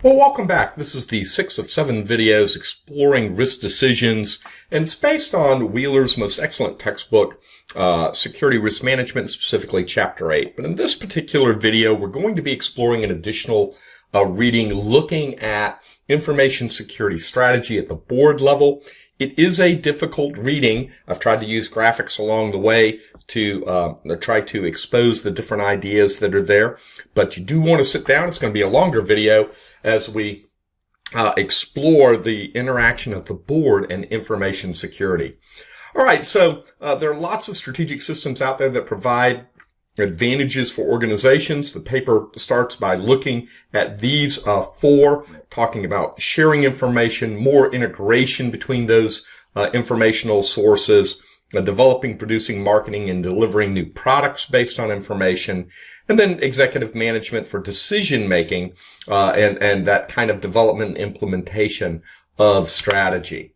Well, welcome back. This is the 6th of 7 videos exploring risk decisions, and it's based on Wheeler's most excellent textbook, Security Risk Management, specifically Chapter 8. But in this particular video, we're going to be exploring an additional reading looking at information security strategy at the board level. It is a difficult reading. I've tried to use graphics along the way to try to expose the different ideas that are there. But you do want to sit down. It's going to be a longer video as we explore the interaction of the board and information security. All right, so there are lots of strategic systems out there that provide advantages for organizations. The paper starts by looking at these four, talking about sharing information, more integration between those informational sources, developing, producing, marketing, and delivering new products based on information, and then executive management for decision making and that kind of development and implementation of strategy.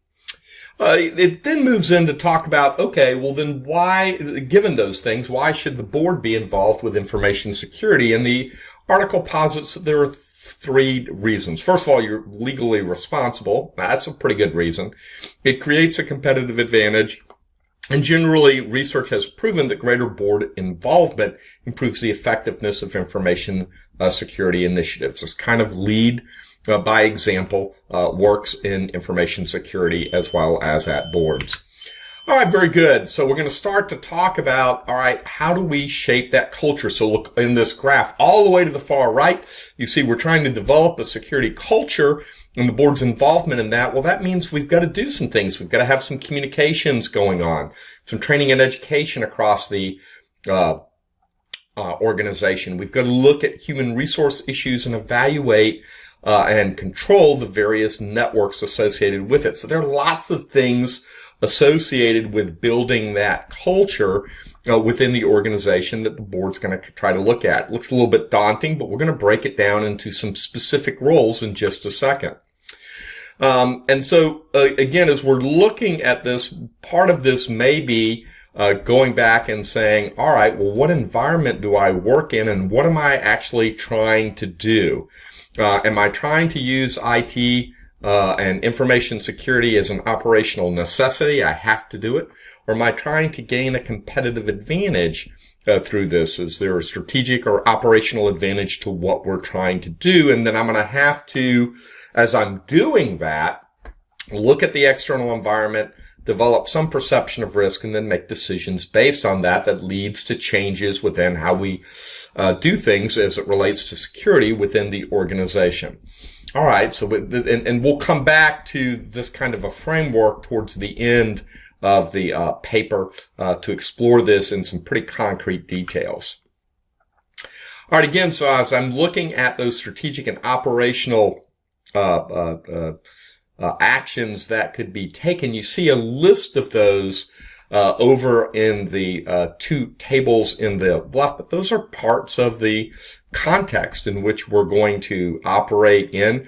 It then moves in to talk about, okay, well then why, given those things, why should the board be involved with information security? And the article posits that there are three reasons. First of all, you're legally responsible. That's a pretty good reason. It creates a competitive advantage. And generally, research has proven that greater board involvement improves the effectiveness of information security initiatives. This kind of lead by example works in information security as well as at boards. All right, very good. So we're going to start to talk about, all right, how do we shape that culture? So look in this graph all the way to the far right, you see we're trying to develop a security culture and the board's involvement in that. Well, that means we've got to do some things. We've got to have some communications going on, some training and education across the organization. We've got to look at human resource issues and evaluate and control the various networks associated with it. So there are lots of things associated with building that culture within the organization that the board's going to try to look at. It looks a little bit daunting, but we're going to break it down into some specific roles in just a second. And so, again, as we're looking at this, part of this may be going back and saying, all right, well, what environment do I work in and what am I actually trying to do? Am I trying to use IT and information security as an operational necessity? I have to do it. Or am I trying to gain a competitive advantage through this? Is there a strategic or operational advantage to what we're trying to do? And then I'm going to have to, as I'm doing that, look at the external environment, develop some perception of risk, and then make decisions based on that that leads to changes within how we do things as it relates to security within the organization. All right, so and we'll come back to this kind of a framework towards the end of the paper to explore this in some pretty concrete details. All right, again, so as I'm looking at those strategic and operational actions that could be taken, you see a list of those over in the two tables in the left, but those are parts of the context in which we're going to operate in.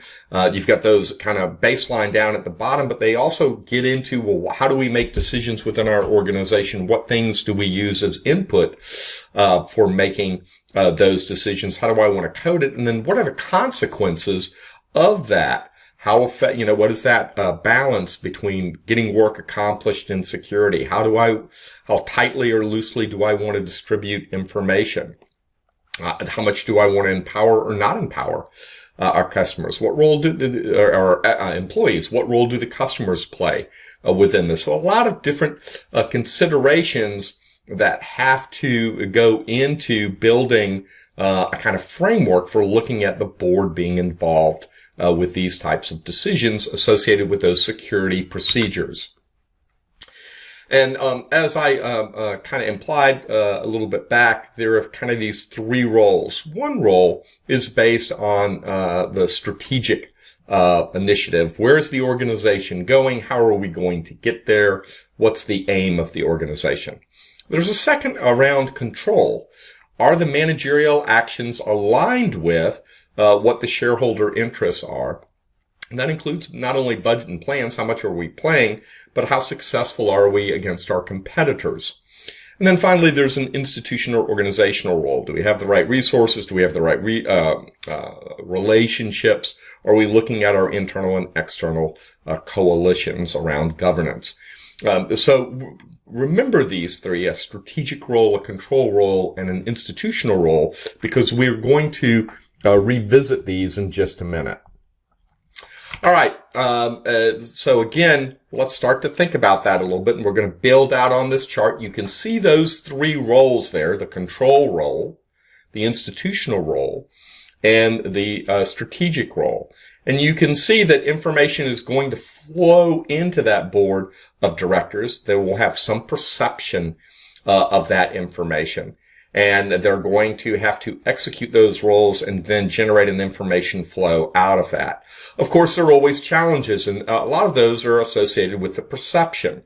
You've got those kind of baseline down at the bottom, but they also get into, well, how do we make decisions within our organization? What things do we use as input for making those decisions? How do I want to code it? And then what are the consequences of that? How what is that balance between getting work accomplished in security? How tightly or loosely do I want to distribute information? How much do I want to empower or not empower our customers? What role do our employees? What role do the customers play within this? So a lot of different considerations that have to go into building a kind of framework for looking at the board being involved with these types of decisions associated with those security procedures. And as I kind of implied a little bit back, there are kind of these three roles. One role is based on the strategic initiative. Where's the organization going? How are we going to get there? What's the aim of the organization? There's a second around control. Are the managerial actions aligned with what the shareholder interests are? And that includes not only budget and plans, how much are we playing, but how successful are we against our competitors? And then finally, there's an institutional or organizational role. Do we have the right resources? Do we have the right relationships? Are we looking at our internal and external coalitions around governance? So remember these three: a strategic role, a control role, and an institutional role, because we're going to revisit these in just a minute. All right. So again, let's start to think about that a little bit, and we're going to build out on this chart. You can see those three roles there: the control role, the institutional role, and the strategic role. And you can see that information is going to flow into that board of directors. They will have some perception of that information, and they're going to have to execute those roles and then generate an information flow out of that. Of course, there are always challenges, and a lot of those are associated with the perception.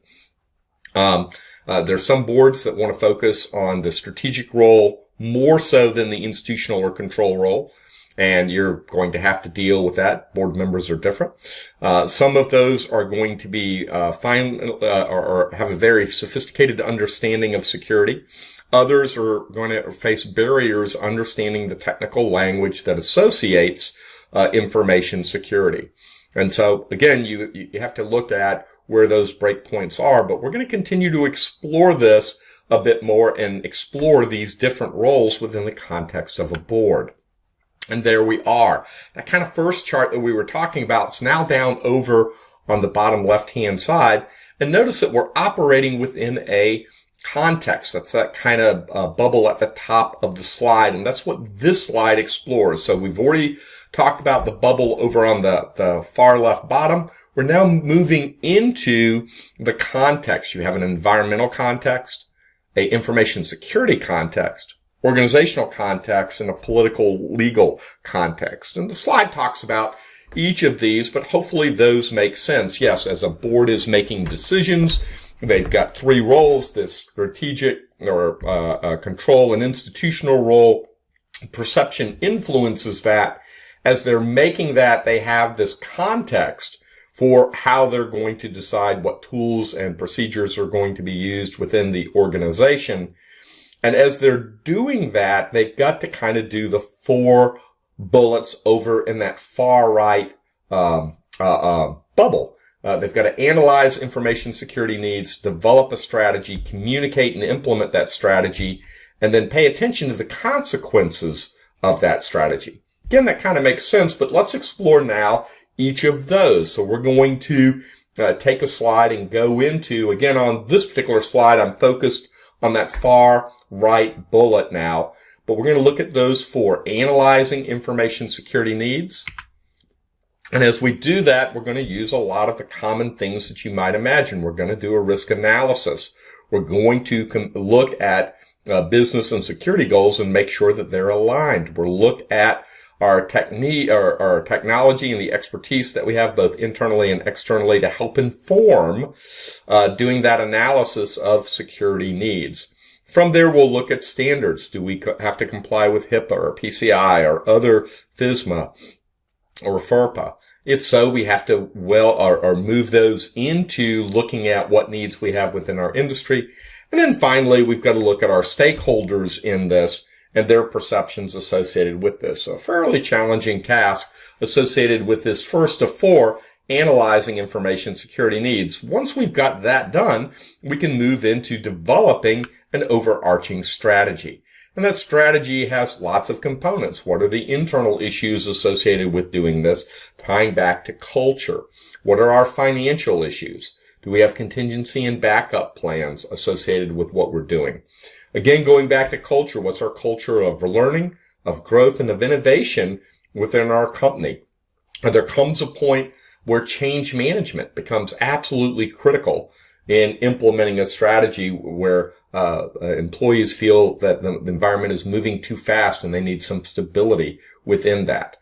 There's some boards that want to focus on the strategic role more so than the institutional or control role, and you're going to have to deal with that. Board members are different. Some of those are going to be or have a very sophisticated understanding of security. Others are going to face barriers understanding the technical language that associates information security. And so, again, you have to look at where those breakpoints are, but we're going to continue to explore this a bit more and explore these different roles within the context of a board. And there we are. That kind of first chart that we were talking about is now down over on the bottom left-hand side. And notice that we're operating within a context. That's that kind of bubble at the top of the slide. And that's what this slide explores. So we've already talked about the bubble over on the far left bottom. We're now moving into the context. You have an environmental context, a information security context, organizational context, and a political legal context. And the slide talks about each of these, but hopefully those make sense. Yes, as a board is making decisions, they've got three roles: this strategic or control and institutional role. Perception influences that. As they're making that, they have this context for how they're going to decide what tools and procedures are going to be used within the organization. And as they're doing that, they've got to kind of do the four bullets over in that far right bubble. They've got to analyze information security needs, develop a strategy, communicate and implement that strategy, and then pay attention to the consequences of that strategy. Again, that kind of makes sense, but let's explore now each of those. So we're going to take a slide and go into, again, on this particular slide, I'm focused on that far right bullet now, but we're going to look at those four: analyzing information security needs. And as we do that, we're going to use a lot of the common things that you might imagine. We're going to do a risk analysis. We're going to look at business and security goals and make sure that they're aligned. We'll look at our technology and the expertise that we have both internally and externally to help inform doing that analysis of security needs. From there, we'll look at standards. Do we have to comply with HIPAA or PCI or other FISMA or FERPA? If so, we have to move those into looking at what needs we have within our industry. And then finally, we've got to look at our stakeholders in this and their perceptions associated with this. So a fairly challenging task associated with this first of four, analyzing information security needs. Once we've got that done, we can move into developing an overarching strategy. And that strategy has lots of components. What are the internal issues associated with doing this? Tying back to culture. What are our financial issues? Do we have contingency and backup plans associated with what we're doing? Again, going back to culture, what's our culture of learning, of growth, and of innovation within our company? And there comes a point where change management becomes absolutely critical in implementing a strategy where employees feel that the environment is moving too fast and they need some stability within that.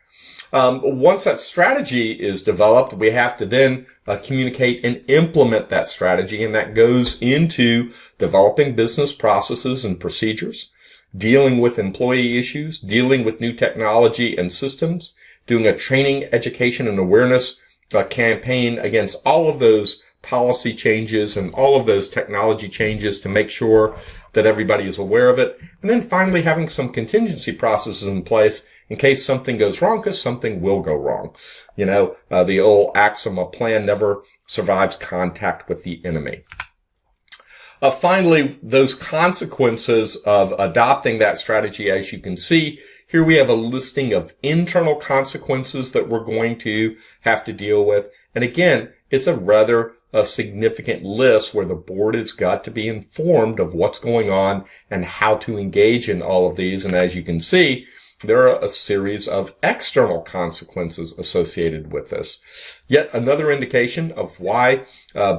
Once that strategy is developed, we have to then communicate and implement that strategy, and that goes into developing business processes and procedures, dealing with employee issues, dealing with new technology and systems, doing a training, education, and awareness campaign against all of those policy changes and all of those technology changes to make sure that everybody is aware of it. And then finally having some contingency processes in place in case something goes wrong, because something will go wrong. The old axiom, a plan never survives contact with the enemy. Finally, those consequences of adopting that strategy, as you can see, here we have a listing of internal consequences that we're going to have to deal with. And again, it's a rather significant list where the board has got to be informed of what's going on and how to engage in all of these. And as you can see, there are a series of external consequences associated with this. Yet another indication of why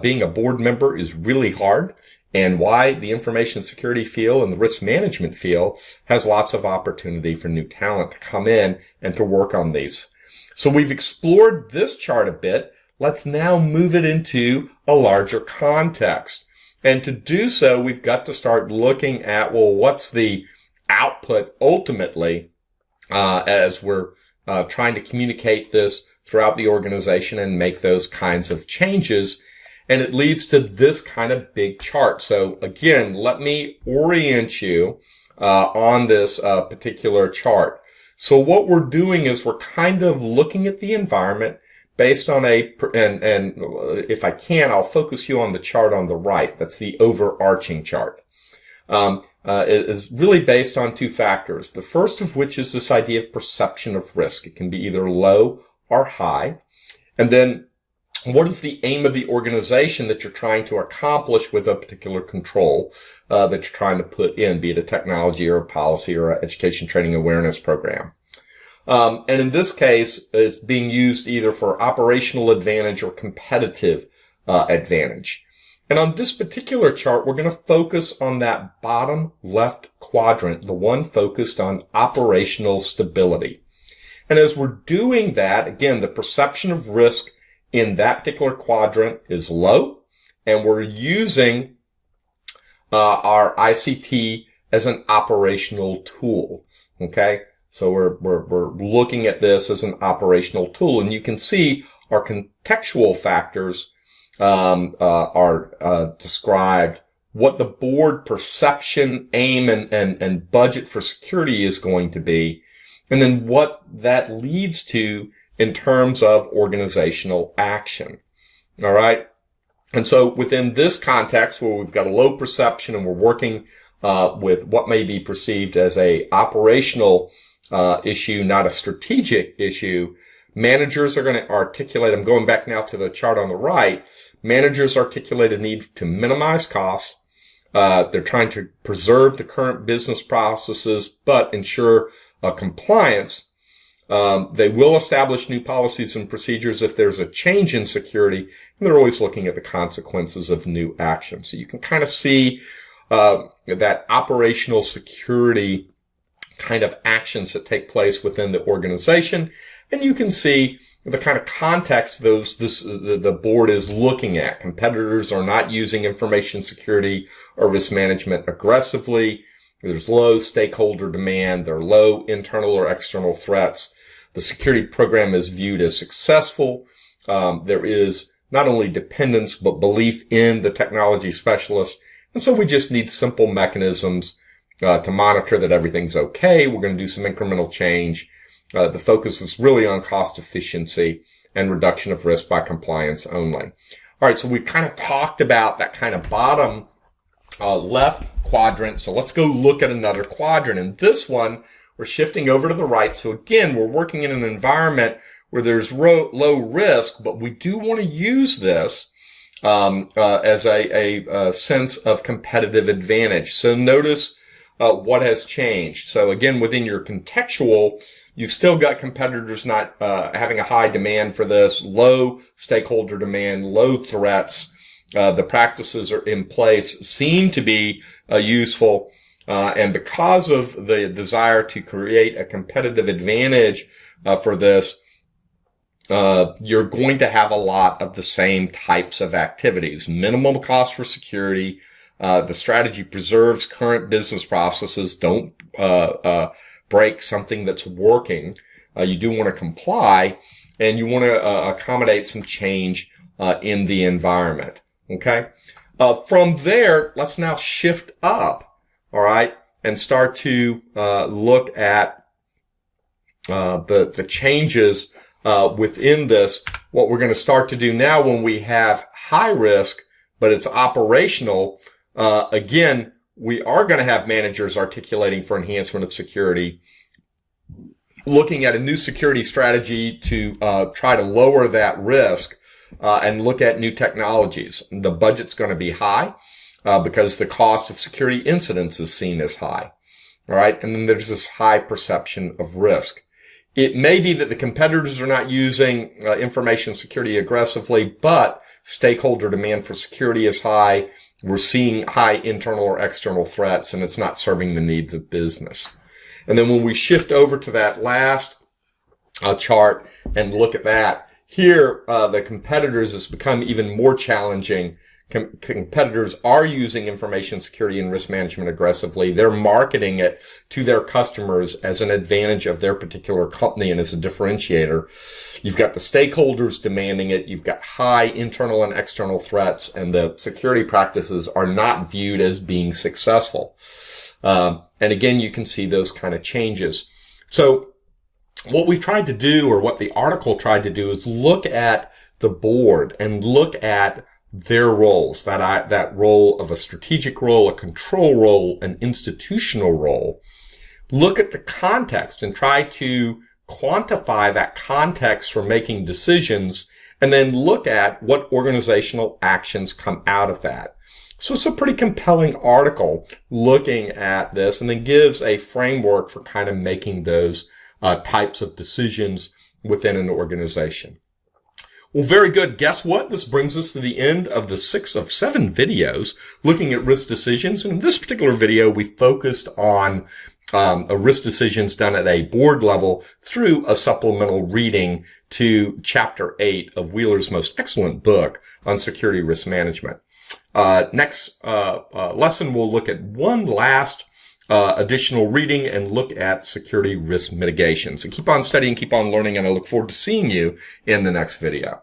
being a board member is really hard, and why the information security field and the risk management field has lots of opportunity for new talent to come in and to work on these. So we've explored this chart a bit. Let's now move it into a larger context. And to do so, we've got to start looking at, well, what's the output ultimately as we're trying to communicate this throughout the organization and make those kinds of changes. And it leads to this kind of big chart. So again, let me orient you on this particular chart. So what we're doing is we're kind of looking at the environment based on and if I can, I'll focus you on the chart on the right. That's the overarching chart. It is really based on two factors. The first of which is this idea of perception of risk. It can be either low or high. And then what is the aim of the organization that you're trying to accomplish with a particular control that you're trying to put in, be it a technology or a policy or an education training awareness program? And in this case, it's being used either for operational advantage or competitive advantage. And on this particular chart, we're going to focus on that bottom left quadrant, the one focused on operational stability. And as we're doing that, again, the perception of risk in that particular quadrant is low, and we're using our ICT as an operational tool. Okay, so we're looking at this as an operational tool, and you can see our contextual factors are described. What the board perception, aim, and budget for security is going to be, and then what that leads to in terms of organizational action. All right. And so within this context where we've got a low perception and we're working with what may be perceived as a operational issue, not a strategic issue, managers are going to articulate, I'm going back now to the chart on the right, managers articulate a need to minimize costs. They're trying to preserve the current business processes, but ensure compliance. They will establish new policies and procedures if there's a change in security, and they're always looking at the consequences of new action. So you can kind of see that operational security kind of actions that take place within the organization, and you can see the kind of context the board is looking at. Competitors are not using information security or risk management aggressively. There's low stakeholder demand. There are low internal or external threats. The security program is viewed as successful. There is not only dependence, but belief in the technology specialist. And so we just need simple mechanisms to monitor that everything's okay. We're going to do some incremental change. The focus is really on cost efficiency and reduction of risk by compliance only. All right, so we kind of talked about that kind of bottom left quadrant. So let's go look at another quadrant. And this one, we're shifting over to the right. So again, we're working in an environment where there's low risk, but we do want to use this as a sense of competitive advantage. So notice what has changed. So again, within your contextual, you've still got competitors not having a high demand for this, low stakeholder demand, low threats. The practices are in place, seem to be useful. And because of the desire to create a competitive advantage for this, you're going to have a lot of the same types of activities. Minimum cost for security. The strategy preserves current business processes. Don't break something that's working. You do want to comply, and you want to accommodate some change in the environment. Okay. From there, let's now shift up. All right. And start to, look at, the changes, within this. What we're going to start to do now when we have high risk, but it's operational, again, we are going to have managers articulating for enhancement of security, looking at a new security strategy to try to lower that risk, and look at new technologies. The budget's going to be high because the cost of security incidents is seen as high. All right. And then there's this high perception of risk. It may be that the competitors are not using information security aggressively, but stakeholder demand for security is high. We're seeing high internal or external threats, and it's not serving the needs of business. And then when we shift over to that last chart and look at that, here the competitors has become even more challenging. Competitors are using information security and risk management aggressively. They're marketing it to their customers as an advantage of their particular company and as a differentiator. You've got the stakeholders demanding it. You've got high internal and external threats, and the security practices are not viewed as being successful. And again, you can see those kind of changes. So what we've tried to do, or what the article tried to do, is look at the board and look at their roles, that role of a strategic role, a control role, an institutional role. Look at the context and try to quantify that context for making decisions, and then look at what organizational actions come out of that. So it's a pretty compelling article looking at this, and then gives a framework for kind of making those types of decisions within an organization. Well, very good. Guess what? This brings us to the end of the 6 of 7 videos looking at risk decisions. And in this particular video, we focused on risk decisions done at a board level through a supplemental reading to Chapter 8 of Wheeler's most excellent book on security risk management. Next lesson, we'll look at one last additional reading and look at security risk mitigation. So keep on studying, keep on learning, and I look forward to seeing you in the next video.